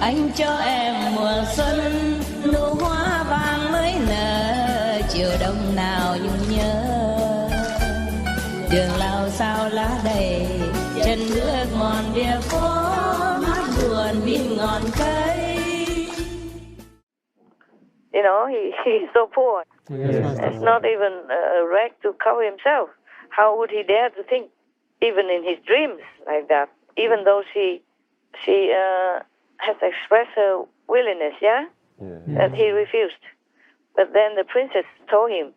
Anh cho em mùa xuân nụ hoa vàng mới nở, chiều đông nào nhung nhớ. Đường lao sao lá đầy, chân bước mòn bìa phố, mắt buồn vì ngọn cây. You know, he's so poor. It's not even a rag to cover himself. How would he dare to think, even in his dreams, like that? Even though she has expressed her willingness, that he refused. But then the princess told him,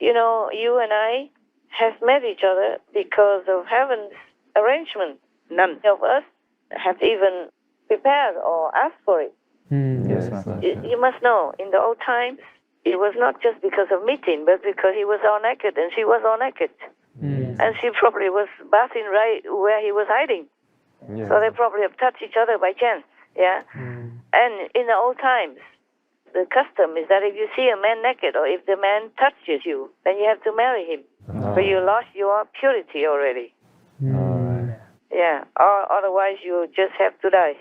you know, you and I have met each other because of heaven's arrangement. None of us have even prepared or asked for it. You must know, in the old times, it was not just because of meeting, but because he was all naked and she was all naked. And she probably was bathing right where he was hiding. So they probably have touched each other by chance, And in the old times, the custom is that if you see a man naked or if the man touches you, then you have to marry him. But you lost your purity already. Or otherwise you just have to die.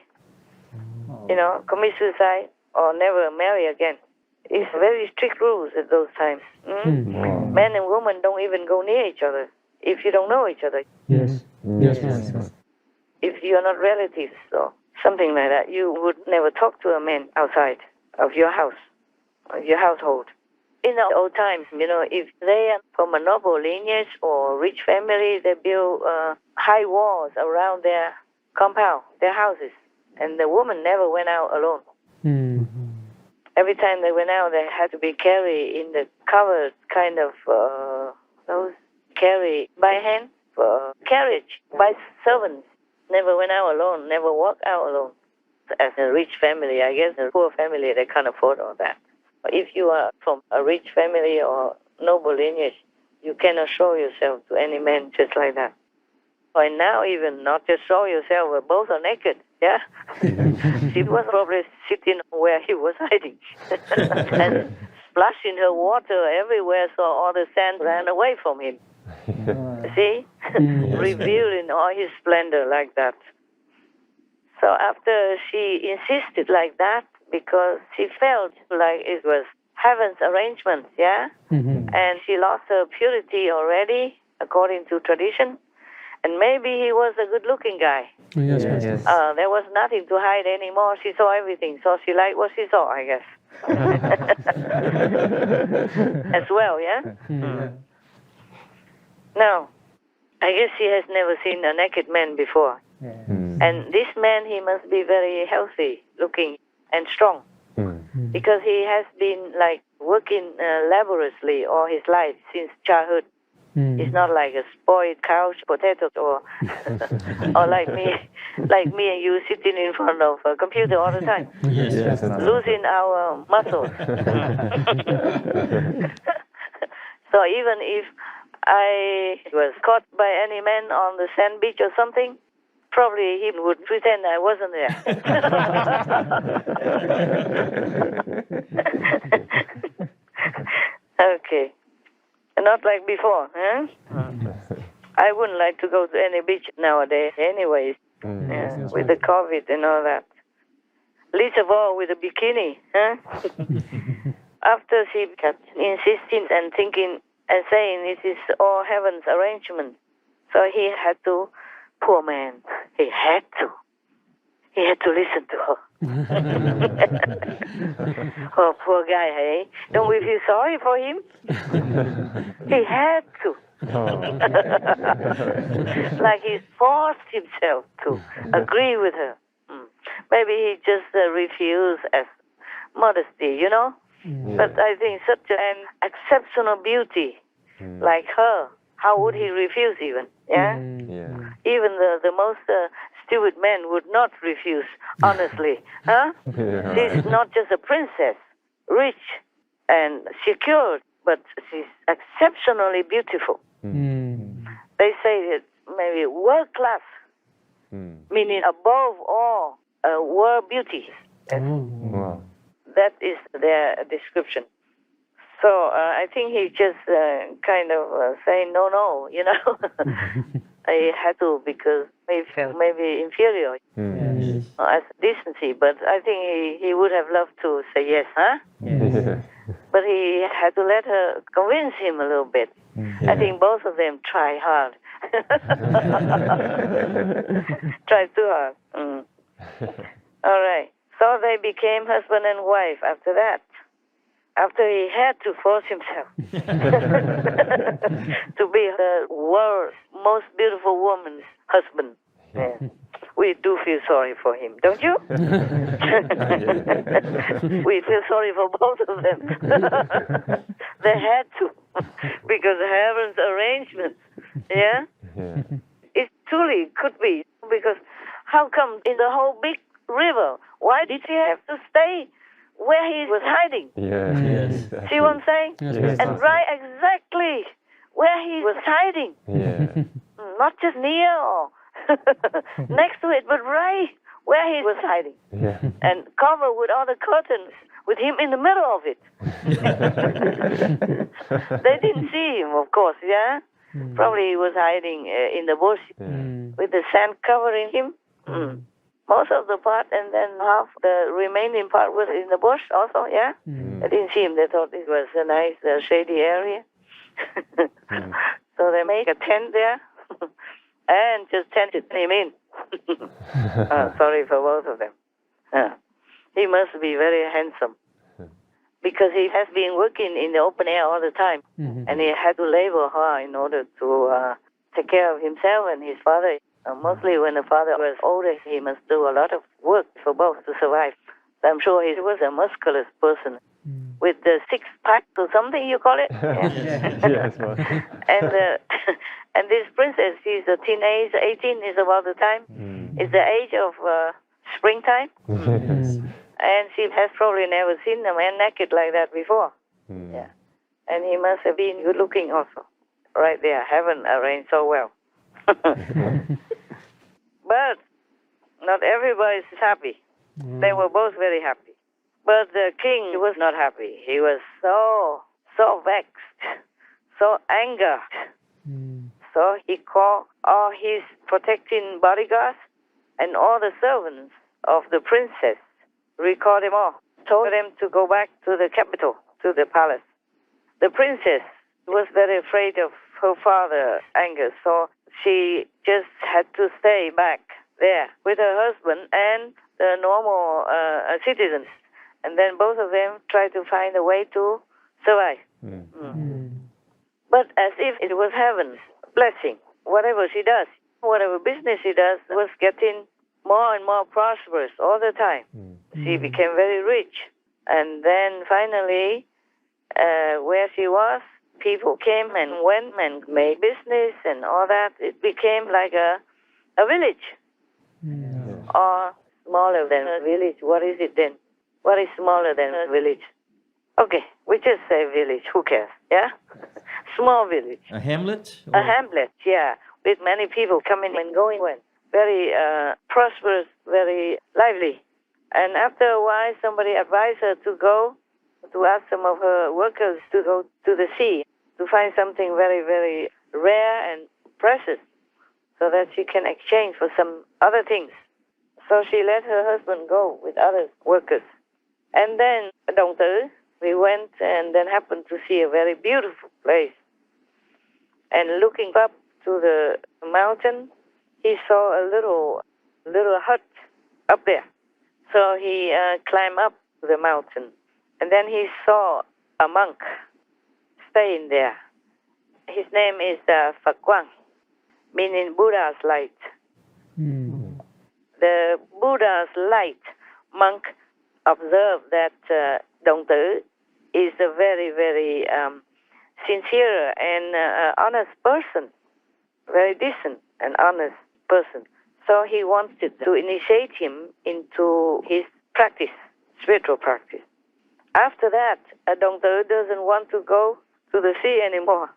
You know, commit suicide or never marry again. It's very strict rules at those times. Men and women don't even go near each other if you don't know each other. If you're not relatives or something like that, you would never talk to a man outside of your house, of your household. In the old times, you know, if they are from a noble lineage or rich family, they build high walls around their compound, their houses, and the woman never went out alone. Every time they went out, they had to be carried in the covered kind of those carried by hand carriage by servants. Never went out alone, never walked out alone. As a rich family, I guess a poor family, they can't afford all that. But if you are from a rich family or noble lineage, you cannot show yourself to any man just like that. And now even not just show yourself, but both are naked, She was probably sitting where he was hiding and splashing her water everywhere so all the sand ran away from him. See? Revealing all his splendor like that. So after she insisted like that, because she felt like it was heaven's arrangement, and she lost her purity already, according to tradition, and maybe he was a good-looking guy. There was nothing to hide anymore. She saw everything, so she liked what she saw, I guess. As well, Now, I guess she has never seen a naked man before. And this man, he must be very healthy looking and strong. Because he has been like working laboriously all his life since childhood. It's not like a spoiled couch potato or or like me and you sitting in front of a computer all the time. Losing our muscles. So even if I was caught by any man on the sand beach or something, probably he would pretend I wasn't there. Okay. Not like before, I wouldn't like to go to any beach nowadays anyways, with the COVID and all that. Least of all with a bikini, After she kept insisting and thinking and saying this is all heaven's arrangement. So he had to, poor man, he had to listen to her. Oh, poor guy, hey? Don't we feel sorry for him? He had to. Like he forced himself to agree with her. Maybe he just refused as modesty, you know? But I think such an exceptional beauty like her, how would he refuse even? Even the most stupid man would not refuse, honestly. She's not just a princess, rich and secure, but she's exceptionally beautiful. They say that maybe world class, meaning above all world beauty. That is their description. So I think he just kind of saying no, you know. he had to because he felt maybe inferior as decency. But I think he would have loved to say yes, huh? Yes. But he had to let her convince him a little bit. I think both of them tried hard. Tried too hard. All right. So they became husband and wife after that. After he had to force himself to be the world's most beautiful woman's husband. Yeah. We do feel sorry for him, don't you? We feel sorry for both of them. They had to, because heaven's arrangement. Yeah? It truly could be, because how come in the whole big river, why did he have to stay where he was hiding? Yes. See what I'm saying? Yes. And right exactly where he was hiding. Yeah. Not just near or next to it, but right where he was hiding. Yeah. And covered with all the curtains, with him in the middle of it. They didn't see him, of course, yeah? Probably he was hiding in the bush with the sand covering him. Most of the part, and then half the remaining part was in the bush also, yeah? They didn't see him. They thought it was a nice shady area. So they make a tent there and just tented him in. Sorry for both of them. He must be very handsome because he has been working in the open air all the time, and he had to labor hard in order to take care of himself and his father. Mostly when the father was older, he must do a lot of work for both to survive. I'm sure he was a muscular person with the six-pack or something you call it. Yes. And this princess, she's a teenage, 18 is about the time. It's the age of springtime. And she has probably never seen a man naked like that before. Yeah. And he must have been good looking also. Right there, heaven arranged so well. But not everybody is happy. They were both very happy. But the king was not happy. He was so vexed, so angered. So he called all his protecting bodyguards and all the servants of the princess, recalled them all, told them to go back to the capital, to the palace. The princess was very afraid of her father's anger, so she just had to stay back there with her husband and the normal citizens. And then both of them tried to find a way to survive. But as if it was heaven's blessing, whatever she does, whatever business she does, was getting more and more prosperous all the time. She became very rich. And then finally, where she was, people came and went and made business and all that. It became like a village. Or smaller than a village. What is it then? What is smaller than a village? Okay, we just say village. Who cares? Yeah? Small village. A hamlet? A hamlet, yeah. With many people coming and going. Very prosperous, very lively. And after a while, somebody advised her to go, to ask some of her workers to go to the sea, to find something very, very rare and precious, so that she can exchange for some other things. So she let her husband go with other workers. And then Đồng Tử, we went and then happened to see a very beautiful place. And looking up to the mountain, he saw a little hut up there. So he climbed up the mountain. And then he saw a monk staying there. His name is Phật Quang, meaning Buddha's light. The Buddha's light monk observed that Đồng Tử is a very, very sincere and honest person, very decent and honest person. So he wanted to initiate him into his practice, spiritual practice. After that, Đồng Tử doesn't want to go to the sea anymore.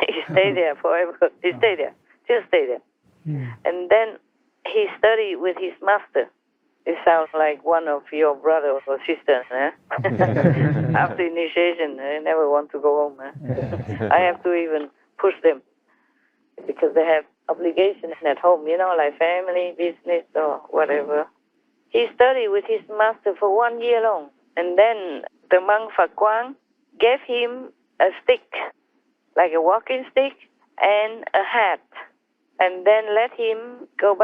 He stayed there forever. He stayed there. Just stay there. And then he studied with his master. It sounds like one of your brother or sister. Eh? After initiation, they never want to go home. Eh? I have to even push them because they have obligations at home, like family, business, or whatever. He studied with his master for 1 year long. And then the monk Phật Quang gave him a stick, like a walking stick, and a hat. And then let him go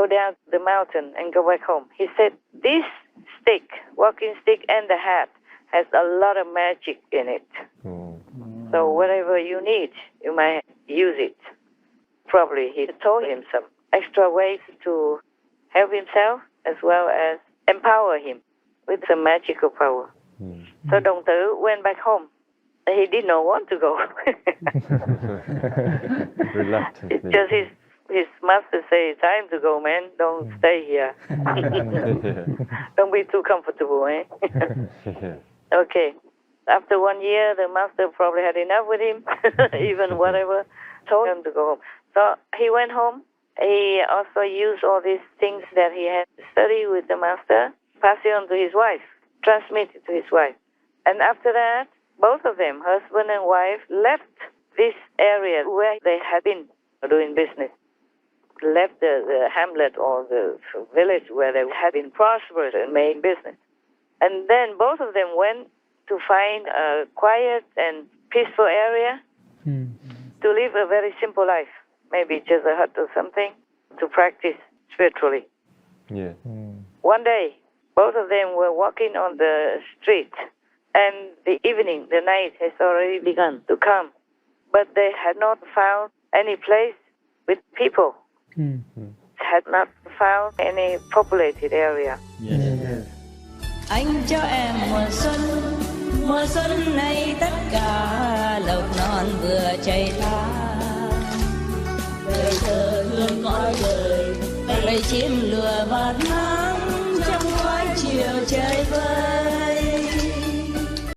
down the mountain and go back home. He said, this stick, walking stick, and the hat has a lot of magic in it. So whatever you need, you might use it. Probably he told him some extra ways to help himself as well as empower him with some magical power. So Đồng Tử went back home. He did not want to go. Reluctantly. It's just his master say, time to go, man. Don't stay here. Don't be too comfortable, eh? Okay. After 1 year, the master probably had enough with him, even whatever, told him to go home. So he went home. He also used all these things that he had studied with the master, passed it on to his wife, transmitted to his wife. And after that, both of them, husband and wife, left this area where they had been doing business, left the hamlet or the village where they had been prosperous and made business. And then both of them went to find a quiet and peaceful area to live a very simple life, maybe just a hut or something, to practice spiritually. Yeah. One day, both of them were walking on the street, and the evening, the night has already begun to come, but they had not found any place with people, had not found any populated area. Anh cho em mùa xuân này tất cả lộc non vừa chảy ra, đời thơ hương cõi đời, bầy chim lừa bạt nắng trong khói chiều trời vơi.